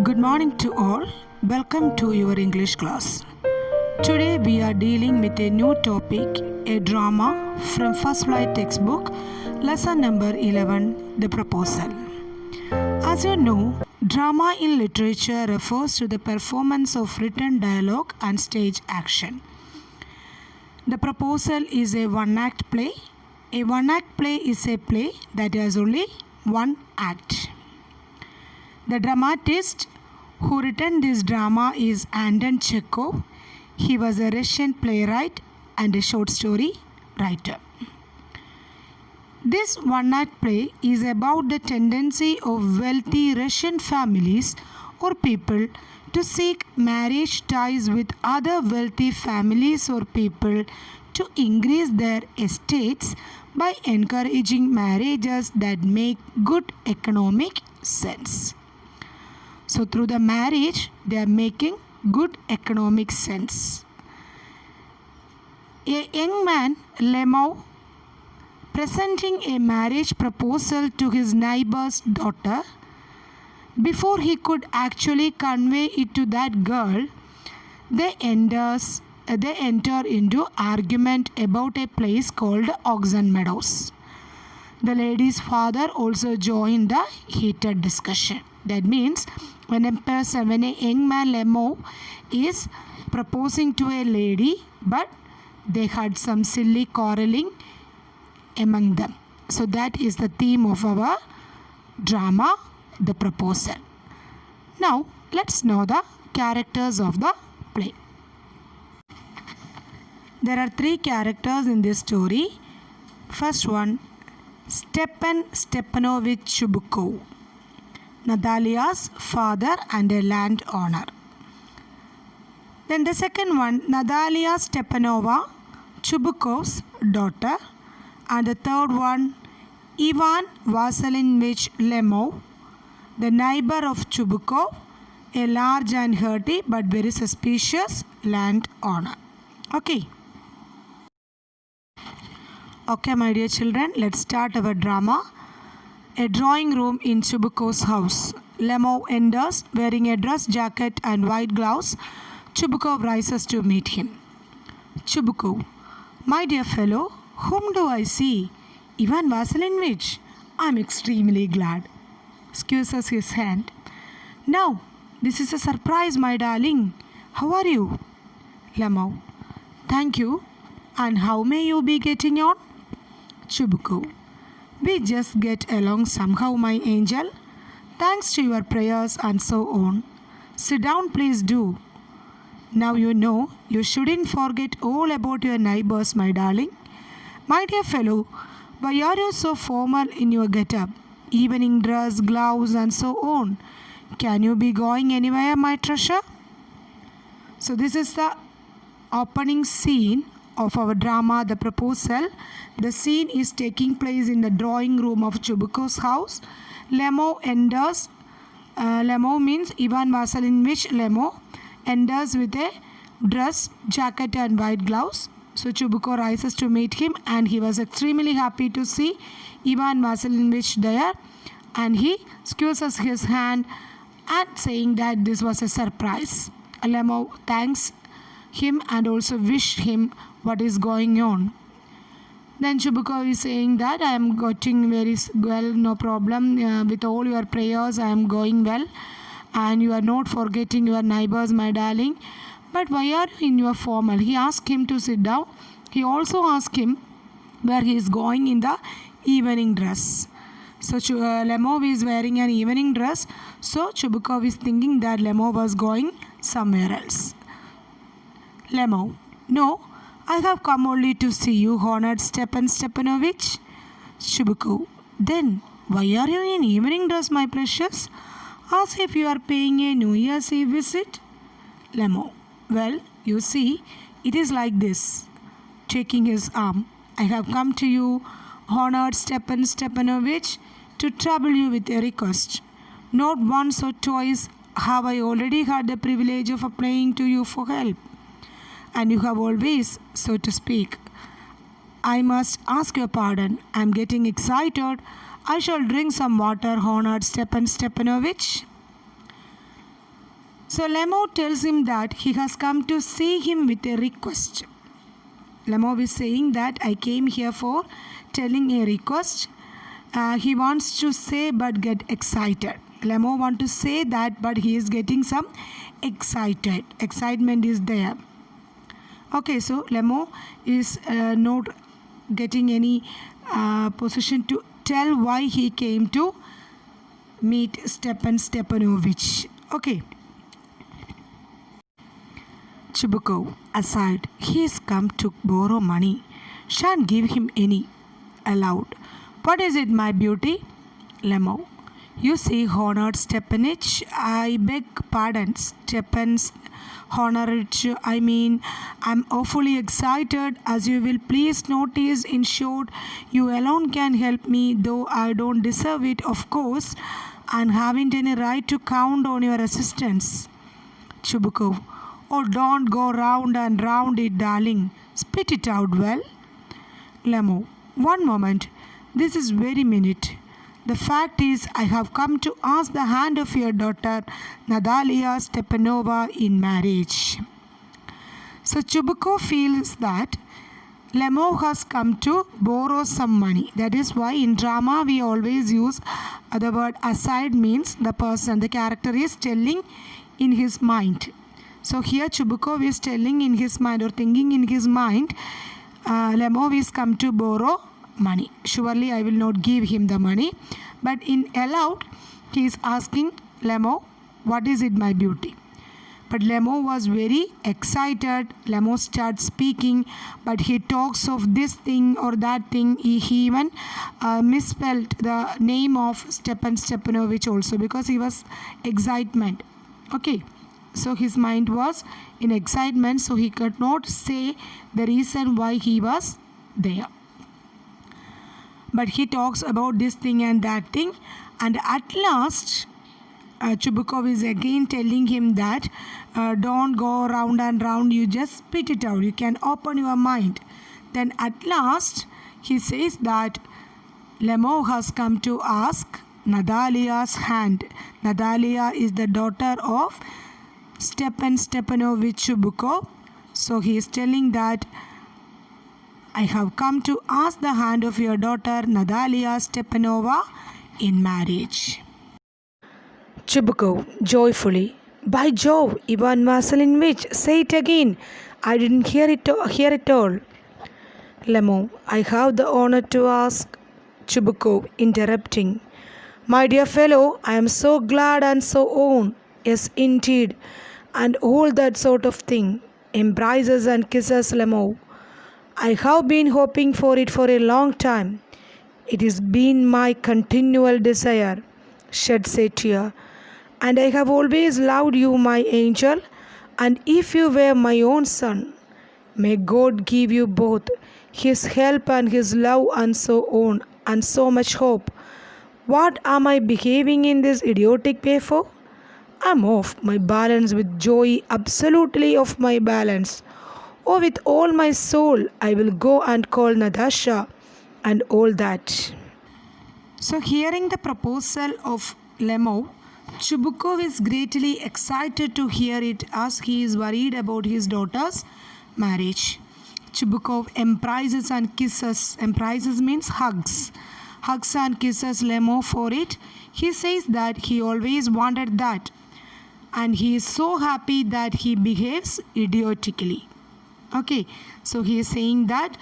Good morning to all. Welcome to your English class. Today we are dealing with a new topic, a drama from First Flight textbook, lesson number 11, The Proposal. As you know, drama in literature refers to the performance of written dialogue and stage action. The Proposal is a one-act play. A one-act play is a play that has only one act. The dramatist who written this drama is Anton Chekhov. He was a Russian playwright and a short story writer. This one-act play is about the tendency of wealthy Russian families or people to seek marriage ties with other wealthy families or people to increase their estates by encouraging marriages that make good economic sense. So through the marriage, they are making good economic sense. A young man, Lemov, presenting a marriage proposal to his neighbor's daughter, before he could actually convey it to that girl, they enter into argument about a place called Oxen Meadows. The lady's father also joined the heated discussion. That means when a young man Lemov is proposing to a lady, but they had some silly quarreling among them. So that is the theme of our drama, The Proposal. Now let's know the characters of the play. There are three characters in this story. First one, Stepan Stepanovich Chubukov, Natalia's father and a landowner. Then the second one, Natalia Stepanova, Chubukov's daughter. And the third one, Ivan Vasilinovich Lemov, the neighbor of Chubukov, a large and hearty but very suspicious landowner. Okay, my dear children, let's start our drama. A drawing room in Chubukov's house. Lemov enters wearing a dress jacket and white gloves. Chubukov rises to meet him. Chubukov, my dear fellow, whom do I see? Ivan Vasilinovich. I am extremely glad. Squeezes his hand. Now, this is a surprise, my darling. How are you? Lemov, thank you. And how may you be getting on? Chubukov, we just get along somehow, my angel. Thanks to your prayers and so on. Sit down, please do. Now you know you shouldn't forget all about your neighbors, my darling. My dear fellow, why are you so formal in your get-up? Evening dress, gloves and so on. Can you be going anywhere, my treasure? So this is the opening scene of our drama, The Proposal. The scene is taking place in the drawing room of Chubukov's house. Lemov enters. Lemov means Ivan Vasilinovich Lemov enters with a dress, jacket and white gloves. So Chubukov rises to meet him and he was extremely happy to see Ivan Vasilinovich there, and he squeezes his hand and saying that this was a surprise. Lemov thanks him and also wish him what is going on. Then Chubukov is saying that I am getting very well, no problem. With all your prayers I am going well, and you are not forgetting your neighbors, my darling. But why are you in your formal? He asked him to sit down. He also asked him where he is going in the evening dress. So Lemov is wearing an evening dress. So Chubukov is thinking that Lemov was going somewhere else. Lemov, no, I have come only to see you, honored Stepan Stepanovich. Chubukov, then why are you in evening dress, my precious? As if you are paying a New Year's Eve visit. Lemov, well, you see, it is like this. Taking his arm, I have come to you, honored Stepan Stepanovich, to trouble you with a request. Not once or twice have I already had the privilege of applying to you for help, and you have always, so to speak. I must ask your pardon. I am getting excited. I shall drink some water, honored Stepan Stepanovich. So Lemo tells him that he has come to see him with a request. Lemo is saying that I came here for telling a request. He wants to say but get excited. Lemo want to say that but he is getting some excited. Excitement is there. Okay, so Lemo is not getting any position to tell why he came to meet Stepan Stepanovich. Okay. Chubukov, aside, he has come to borrow money. Shan't give him any. Aloud. What is it, my beauty? Lemo. You see, honored Stepanich, I beg pardon, Stepan's honorage, I'm awfully excited. As you will please notice, in short, you alone can help me, though I don't deserve it, of course, and haven't any right to count on your assistance. Chubukov. Oh, don't go round and round it, darling. Spit it out well. Lemo. One moment. This is very minute. The fact is, I have come to ask the hand of your daughter, Natalia Stepanova, in marriage. So Chubukov feels that Lemo has come to borrow some money. That is why in drama we always use the word aside, means the person, the character is telling in his mind. So here Chubukov is telling in his mind or thinking in his mind, Lemo is come to borrow money. Surely I will not give him the money. But in aloud, he is asking Lemo, what is it, my beauty? But Lemo was very excited. Lemo starts speaking, but he talks of this thing or that thing. He even misspelled the name of Stepan Stepanovich also because he was excitement. Okay. So his mind was in excitement, so he could not say the reason why he was there. But he talks about this thing and that thing, and at last Chubukov is again telling him that don't go round and round, you just spit it out, you can open your mind. Then at last he says that Lemo has come to ask Natalia's hand. Natalia is the daughter of Stepan Stepanovich Chubukov. So he is telling that I have come to ask the hand of your daughter Natalia Stepanova in marriage. Chubukov joyfully. By Jove, Ivan Vasilinovich, say it again. I didn't hear it all. Lemo, I have the honor to ask. Chubukov interrupting. My dear fellow, I am so glad and so on. Yes, indeed. And all that sort of thing. Embraces and kisses Lemo. I have been hoping for it for a long time. It has been my continual desire. Sheds a tear. And I have always loved you, my angel. And if you were my own son, may God give you both His help and His love and so on, and so much hope. What am I behaving in this idiotic way for? I'm off my balance with joy, absolutely off my balance. Oh, with all my soul, I will go and call Natasha and all that. So, hearing the proposal of Lemo, Chubukov is greatly excited to hear it as he is worried about his daughter's marriage. Chubukov embraces and kisses. Embraces means hugs. Hugs and kisses Lemo for it. He says that he always wanted that. And he is so happy that he behaves idiotically. Okay, so he is saying that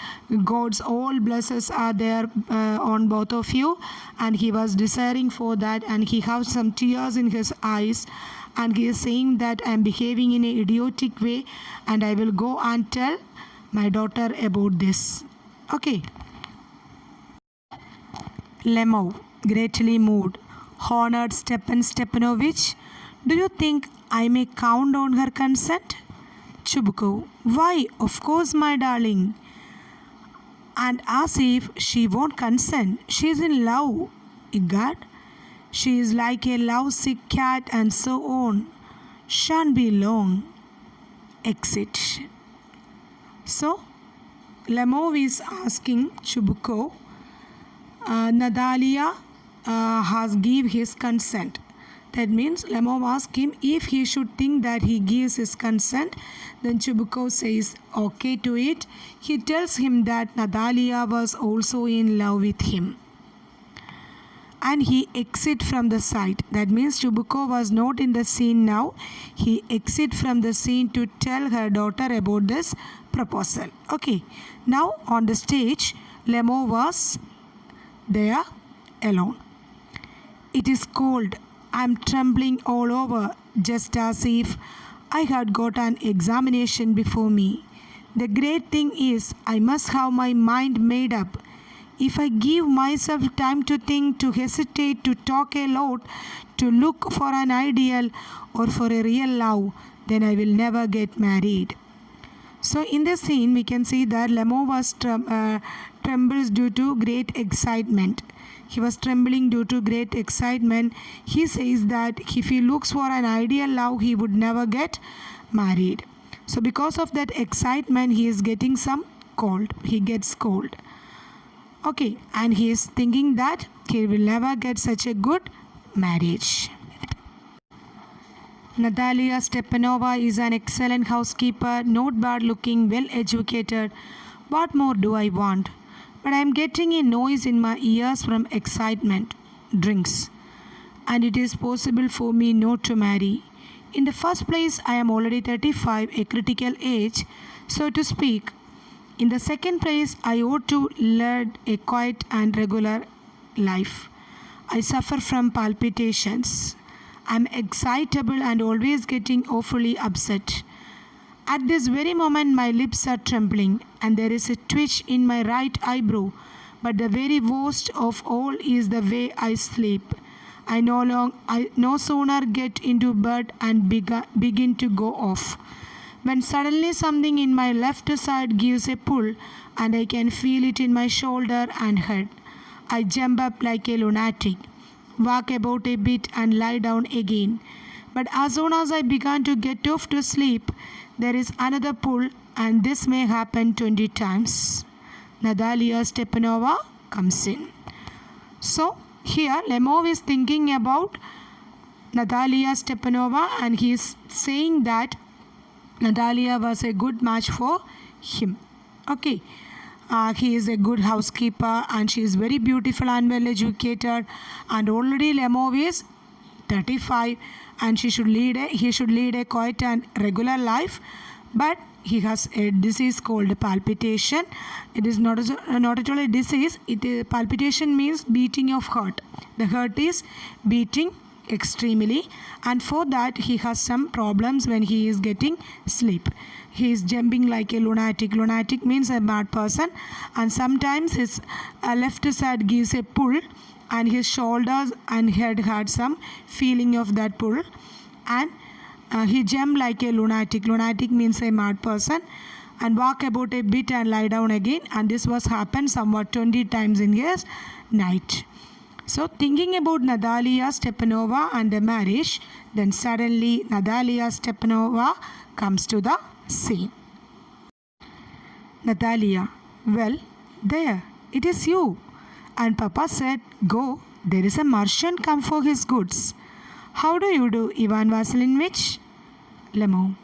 God's all blessings are there on both of you, and he was desiring for that, and he has some tears in his eyes, and he is saying that I am behaving in an idiotic way, and I will go and tell my daughter about this. Okay. Lemo, greatly moved. Honored Stepan Stepanovich, do you think I may count on her consent? Chubukov, why, of course, my darling. And as if she won't consent, she is in love. Egad, she is like a lovesick cat and so on. Shan't be long. Exit. So, Lemo is asking Chubukov, Natalia has give his consent. That means Lemov asks him if he should think that he gives his consent. Then Chubukov says okay to it. He tells him that Natalia was also in love with him. And he exits from the site. That means Chubukov was not in the scene now. He exits from the scene to tell her daughter about this proposal. Okay. Now on the stage, Lemov was there alone. It is cold. I'm trembling all over, just as if I had got an examination before me. The great thing is, I must have my mind made up. If I give myself time to think, to hesitate, to talk a lot, to look for an ideal or for a real love, then I will never get married. So in this scene, we can see that Lemov was trembles due to great excitement. He was trembling due to great excitement. He says that if he looks for an ideal love, he would never get married. So because of that excitement, he is getting some cold. He gets cold. Okay, and he is thinking that he will never get such a good marriage. Natalia Stepanova is an excellent housekeeper, not bad looking, well educated. What more do I want? But I am getting a noise in my ears from excitement, drinks, and it is possible for me not to marry. In the first place, I am already 35, a critical age, so to speak. In the second place, I ought to lead a quiet and regular life. I suffer from palpitations. I am excitable and always getting awfully upset. At this very moment, my lips are trembling and there is a twitch in my right eyebrow. But the very worst of all is the way I sleep. I no sooner get into bed and begin to go off, when suddenly something in my left side gives a pull and I can feel it in my shoulder and head. I jump up like a lunatic, walk about a bit and lie down again. But as soon as I began to get off to sleep, there is another pull, and this may happen 20 times. Natalia Stepanova comes in. So here Lemov is thinking about Natalia Stepanova and he is saying that Natalia was a good match for him. Okay. He is a good housekeeper and she is very beautiful and well educated, and already Lemov is 35 and he should lead a quiet and regular life, but he has a disease called palpitation. It is not at all a disease. Palpitation means beating of heart. The heart is beating extremely, and for that he has some problems when he is getting sleep. He is jumping like a lunatic. Lunatic means a mad person, and sometimes his left side gives a pull and his shoulders and head had some feeling of that pull, and he jumped like a lunatic. Lunatic means a mad person, and walk about a bit and lie down again, and this was happened somewhat 20 times in his night. So thinking about Natalia Stepanova and the marriage, then suddenly Natalia Stepanova comes to the scene. Natalia, well, there, it is you. And Papa said, go, there is a merchant come for his goods. How do you do, Ivan Vasilinovich? Lemov,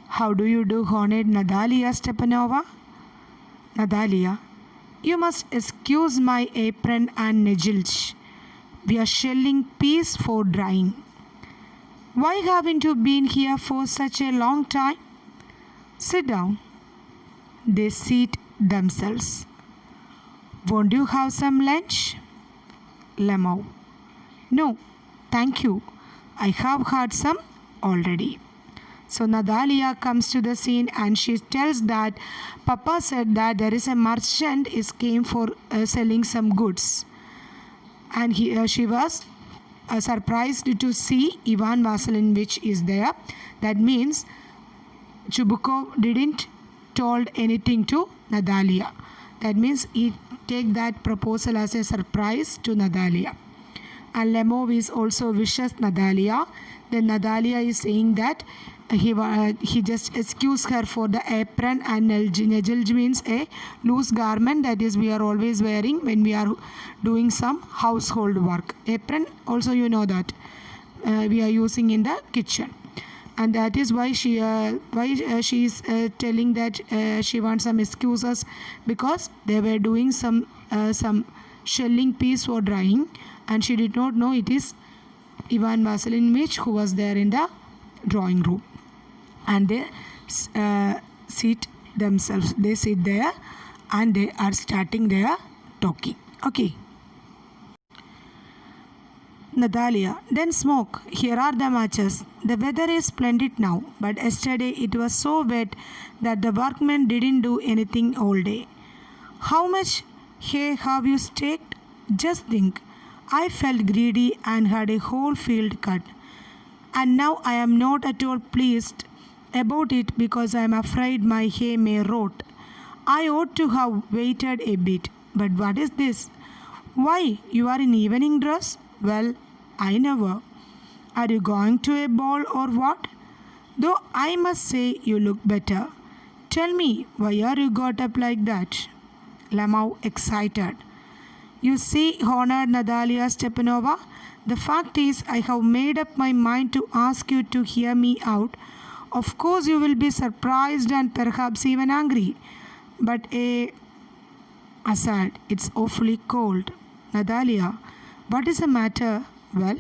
how do you do, honored Natalia Stepanova? Natalia, you must excuse my apron and negligee. We are shelling peas for drying. Why haven't you been here for such a long time? Sit down. They seat themselves. Won't you have some lunch? Lemov, no, thank you. I have had some already. So Natalia comes to the scene and she tells that Papa said that there is a merchant is came for selling some goods. And she was surprised to see Ivan Vasilinovich is there. That means Chubukov didn't told anything to Natalia. That means he take that proposal as a surprise to Natalia. And Lemov is also wishes Natalia. Then Natalia is saying that he just excused her for the apron, and negligee means a loose garment that is we are always wearing when we are doing some household work. Apron also you know that we are using in the kitchen. And that is why she is telling that she wants some excuses, because they were doing some shelling piece for drying, and she did not know it is Ivan Vasilinovich who was there in the drawing room. And they sit there and they are starting their talking. Okay. Natalia, then smoke. Here are the matches. The weather is splendid now, but yesterday it was so wet that the workmen didn't do anything all day. How much hay have you staked? Just think. I felt greedy and had a whole field cut. And now I am not at all pleased about it because I am afraid my hay may rot. I ought to have waited a bit. But what is this? Why, you are in evening dress? Well, I never. Are you going to a ball or what? Though I must say you look better. Tell me, why are you got up like that? Lemov excited. You see, honored Natalia Stepanova, the fact is I have made up my mind to ask you to hear me out. Of course you will be surprised and perhaps even angry. But aside, it's awfully cold. Natalia, what is the matter? Well,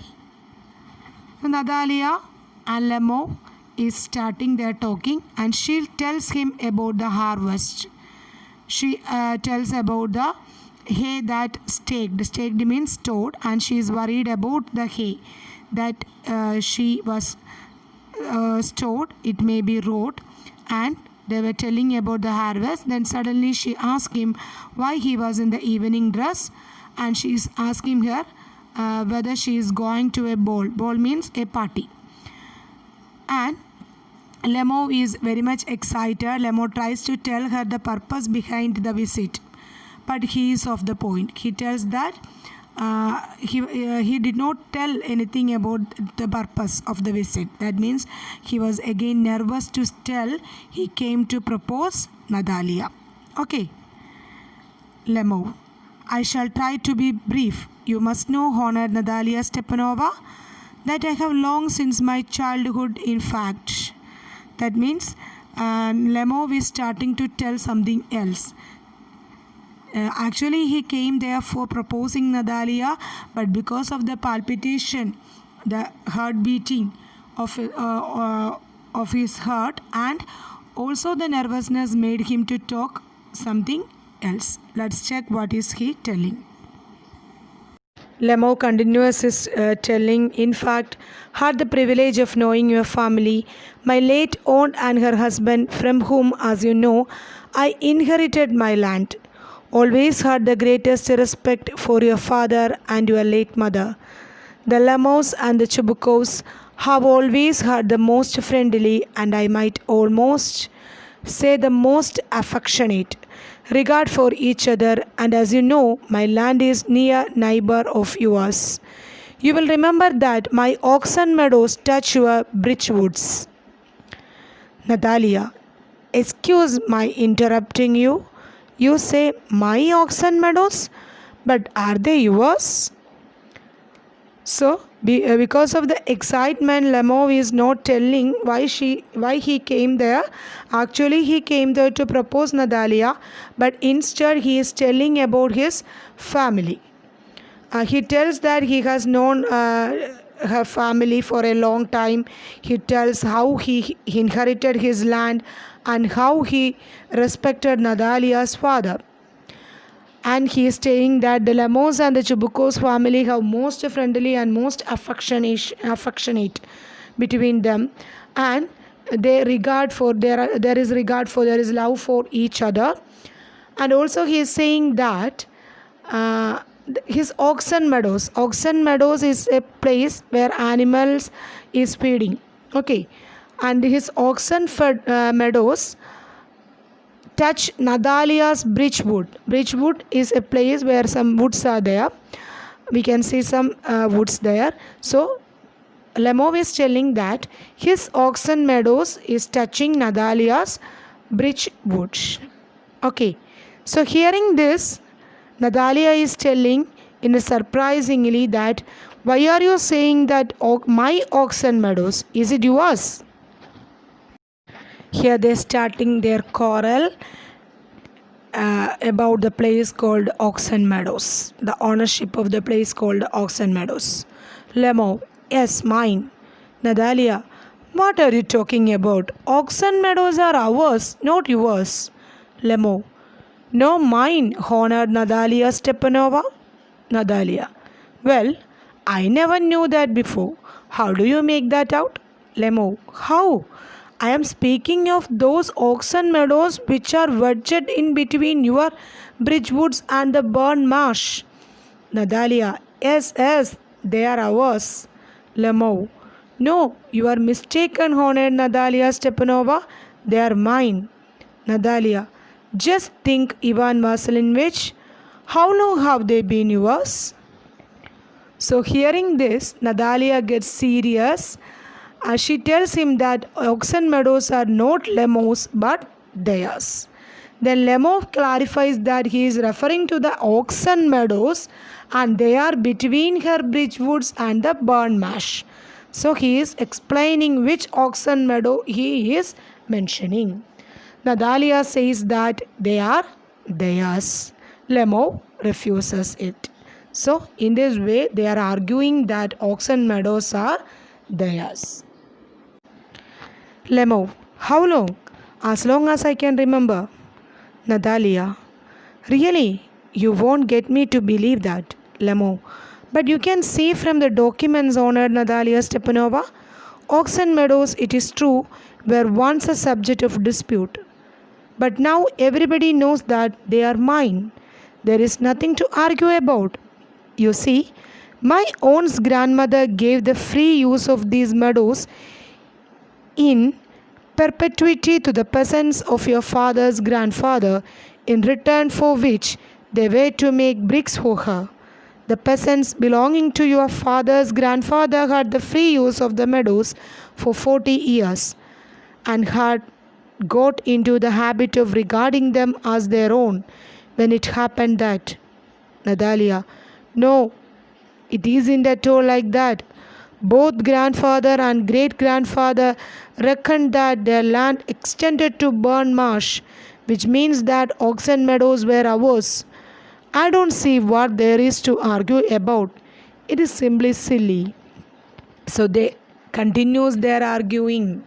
Natalia and Lemov is starting their talking, and she tells him about the harvest. She tells about the hay that staked. Staked means stored, and she is worried about the hay that she was stored. It may be rot, and they were telling about the harvest. Then suddenly she asked him why he was in the evening dress, and she is asking her whether she is going to a ball. Ball means a party. And Lemov is very much excited. Lemov tries to tell her the purpose behind the visit, but he is off the point. He tells that he did not tell anything about the purpose of the visit. That means he was again nervous to tell he came to propose Natalia. Okay. Lemov, I shall try to be brief. You must know, honored Natalia Stepanova, that I have long since my childhood, in fact. That means Lemov is starting to tell something else. Actually, he came there for proposing Natalia, but because of the palpitation, the heart beating of his heart, and also the nervousness made him to talk something else. Let's check what is he telling. Lemov continues his telling. In fact, had the privilege of knowing your family, my late aunt and her husband, from whom, as you know, I inherited my land. Always had the greatest respect for your father and your late mother. The Lemovs and the Chebukovs have always had the most friendly, and I might almost say the most affectionate regard for each other, and as you know, my land is near neighbor of yours. You will remember that my oxen meadows touch your bridge woods. Natalia, excuse my interrupting you. You say my oxen meadows, but are they yours? So, because of the excitement, Lemov is not telling why he came there. Actually, he came there to propose Natalia, but instead he is telling about his family. He tells that he has known her family for a long time. He tells how he inherited his land and how he respected Natalia's father. And he is saying that the Lemovs and the Chebukovs family have most friendly and most affectionate between them, and there is love for each other. And also he is saying that his oxen meadows is a place where animals is feeding. Okay, and his oxen fed meadows touch Natalia's bridgewood. Bridgewood is a place where some woods are there. We can see some woods there. So Lemov is telling that his oxen meadows is touching Natalia's bridgewood. Okay. So hearing this, Natalia is telling, in a surprisingly that, why are you saying that my oxen meadows? Is it yours? Here they're starting their quarrel about the place called Oxen Meadows, the ownership of the place called Oxen Meadows. Lemo, yes, mine. Natalia, what are you talking about? Oxen Meadows are ours, not yours. Lemo, no, mine, honored Natalia Stepanova. Natalia, well, I never knew that before. How do you make that out? Lemo, how? I am speaking of those oxen meadows which are wedged in between your Bridgewoods and the Burn Marsh. Natalia, yes, yes, they are ours. Lemo, no, you are mistaken, honored Natalia Stepanova. They are mine. Natalia, just think, Ivan Vasilinovich, how long have they been yours? So, hearing this, Natalia gets serious. She tells him that oxen meadows are not Lemo's but theirs. Then Lemo clarifies that he is referring to the oxen meadows and they are between her Bridgewoods and the Burn Marsh. So he is explaining which oxen meadow he is mentioning. Natalia says that they are theirs. Lemo refuses it. So in this way they are arguing that oxen meadows are theirs. Lemo, how long? As long as I can remember. Natalia, really? You won't get me to believe that. Lemo, but you can see from the documents, honored Natalia Stepanova, Oxen Meadows, it is true, were once a subject of dispute. But now everybody knows that they are mine. There is nothing to argue about. You see, my own grandmother gave the free use of these meadows in perpetuity to the peasants of your father's grandfather, in return for which they were to make bricks for her. The peasants belonging to your father's grandfather had the free use of the meadows for 40 years and had got into the habit of regarding them as their own when it happened that. Natalia, no, it isn't at all like that. Both grandfather and great grandfather reckoned that their land extended to Burn Marsh, which means that oxen meadows were ours. I don't see what there is to argue about. It is simply silly. So they continues their arguing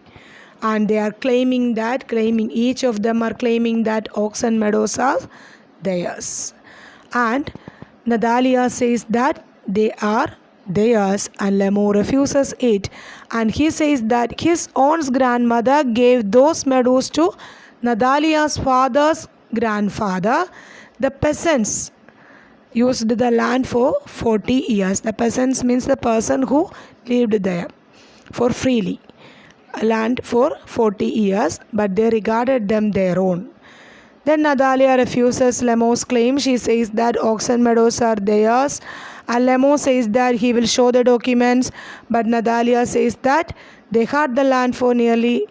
and they are claiming each of them are claiming that oxen meadows are theirs. And Natalia says that they are theirs and Lemo refuses it, and he says that his own grandmother gave those meadows to Natalia's father's grandfather. The peasants used the land for 40 years. The peasants means the person who lived there for freely. Land for 40 years, but they regarded them their own. Then Natalia refuses Lemo's claim. She says that oxen meadows are theirs, and Lemo says that he will show the documents, but Natalia says that they had the land for nearly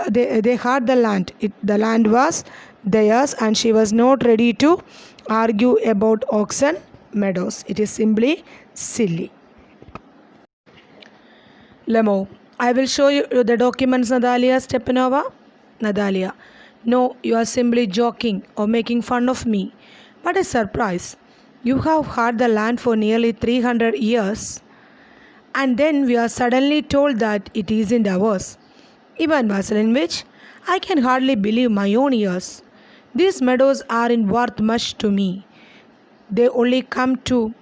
they had the land. The land was theirs, and she was not ready to argue about oxen meadows. It is simply silly. Lemo, I will show you the documents, Natalia Stepanova. Natalia, no, you are simply joking or making fun of me. What a surprise. You have had the land for nearly 300 years, and then we are suddenly told that it isn't ours. Ivan Vasilinovich, I can hardly believe my own ears. These meadows aren't worth much to me. They only come to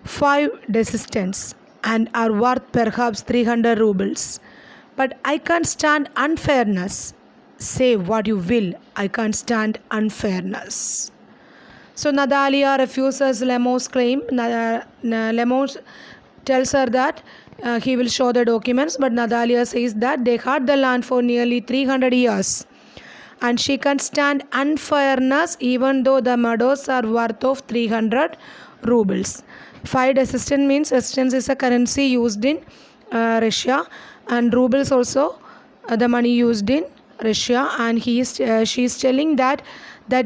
5 desistents and are worth perhaps 300 rubles. But I can't stand unfairness. Say what you will, I can't stand unfairness. So Natalia refuses Lemo's claim. Lemo tells her that he will show the documents, but Natalia says that they had the land for nearly 300 years. And she can't stand unfairness even though the meadows are worth of 300 rubles. 5 desistent means desistance is a currency used in Russia, and rubles also the money used in Russia, and she is telling that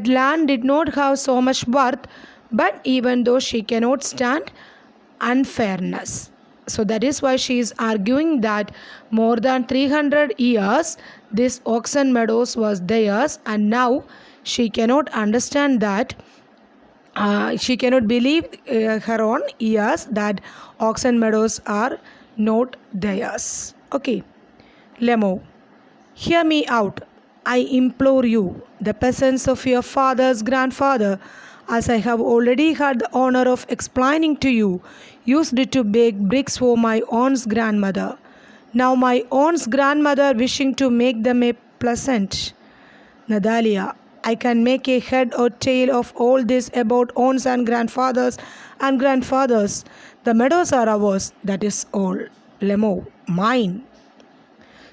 land did not have so much worth, But even though she cannot stand unfairness. So that is why she is arguing that more than 300 years this Oxen Meadows was theirs, and now she cannot understand that she cannot believe her own ears that Oxen Meadows are not theirs. Okay, Lemo, hear me out. I implore you, the peasants of your father's grandfather, as I have already had the honor of explaining to you, used to bake bricks for my aunt's grandmother. Now my aunt's grandmother wishing to make them a pleasant. Nadalia, I can make a head or tail of all this about aunts and grandfathers and grandfathers. The meadows are ours, that is all. Lemo, mine.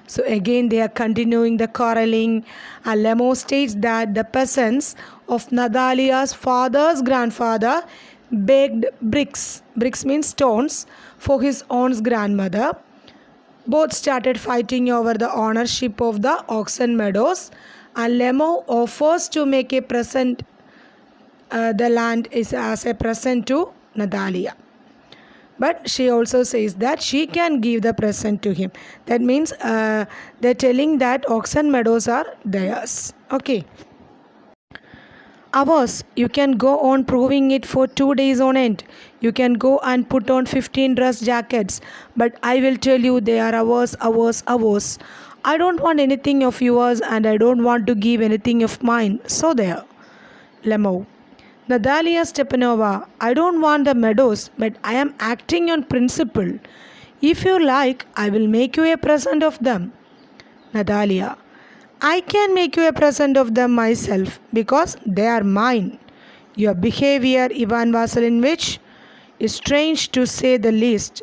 So again they are continuing the quarreling, and Lemo states that the peasants of Nadalia's father's grandfather baked bricks. Bricks means stones for his aunt's grandmother. Both started fighting over the ownership of the Oxen Meadows, and Lemo offers to make a present the land is as a present to Nadalia. But she also says that she can give the present to him. That means they're telling that Oxen Meadows are theirs. Okay. Ours, you can go on proving it for 2 days on end. You can go and put on 15 dress jackets. But I will tell you they are ours, ours, ours. I don't want anything of yours, and I don't want to give anything of mine. So there. Lemo. Nadalia Stepanova, I don't want the meadows, but I am acting on principle. If you like, I will make you a present of them. Nadalia, I can make you a present of them myself because they are mine. Your behavior, Ivan Vasilinovich, is strange to say the least.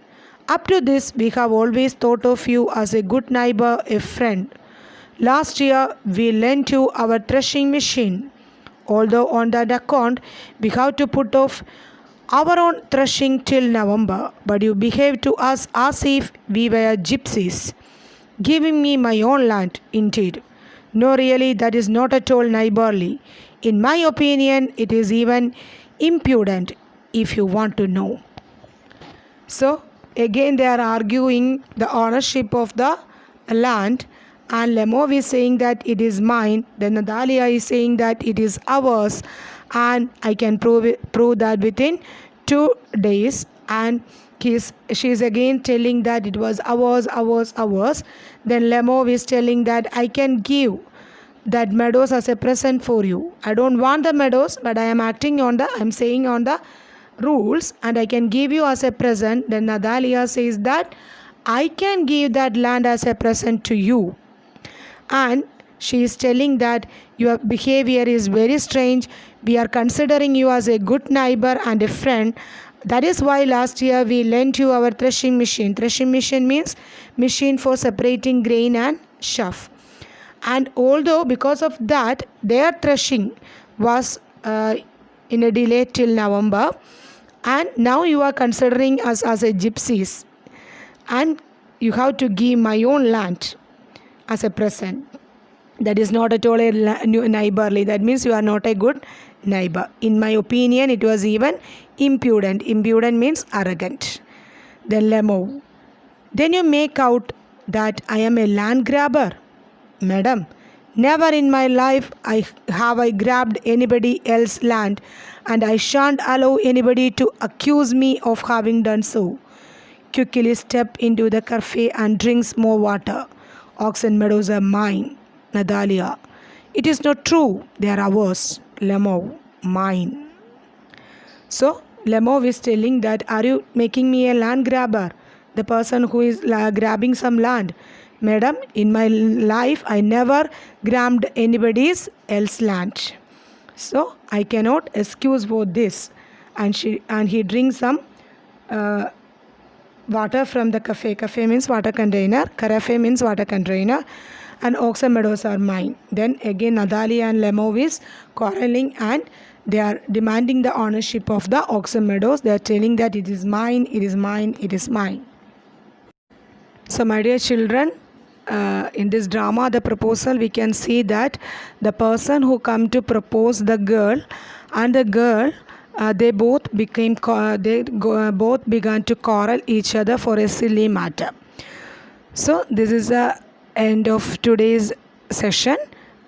Up to this, we have always thought of you as a good neighbor, a friend. Last year, we lent you our threshing machine. Although on that account, we have to put off our own threshing till November, but you behaved to us as if we were gypsies, giving me my own land, indeed. No, really, that is not at all neighborly. In my opinion, it is even impudent, if you want to know. So, again they are arguing the ownership of the land, and Lemo is saying that it is mine. Then Nadalia is saying that it is ours, and I can prove that within 2 days. And she is again telling that it was ours, ours, ours. Then Lemo is telling that I can give that meadows as a present for you. I don't want the meadows, but I am saying on the rules, and I can give you as a present. Then Nadalia says that I can give that land as a present to you. And she is telling that your behavior is very strange. We are considering you as a good neighbor and a friend. That is why last year we lent you our threshing machine. Threshing machine means machine for separating grain and chaff. And although because of that their threshing was in a delay till November, and now you are considering us as a gypsies, and you have to give my own land as a present. That is not at all a neighborly. That means you are not a good neighbor. In my opinion, it was even impudent. Impudent means arrogant. Then Lemo, then you make out that I am a land grabber. Madam, never in my life have I grabbed anybody else's land, and I shan't allow anybody to accuse me of having done so. Quickly step into the cafe and drinks more water. Oxen Meadows are mine. Nadalia, it is not true. They are ours. Lemo, mine. So Lemo is telling that, are you making me a land grabber? The person who is grabbing some land. Madam, in my life I never grabbed anybody's else land. So I cannot excuse for this. And he drinks some water from the cafe. Cafe means water container. Carafe means water container. And Oxen Meadows are mine. Then again Nadalia and Lemo is quarreling, and they are demanding the ownership of the Oxen Meadows. They are telling that it is mine, it is mine, it is mine. So my dear children, in this drama, the proposal, we can see that the person who come to propose the girl, and the girl both began to quarrel each other for a silly matter. So this is the end of today's session.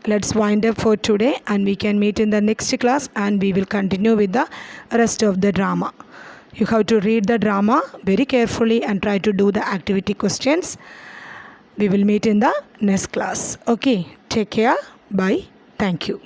Let's wind up for today, and we can meet in the next class, and we will continue with the rest of the drama. You have to read the drama very carefully and try to do the activity questions. We will meet in the next class. Okay, take care. Bye. Thank you.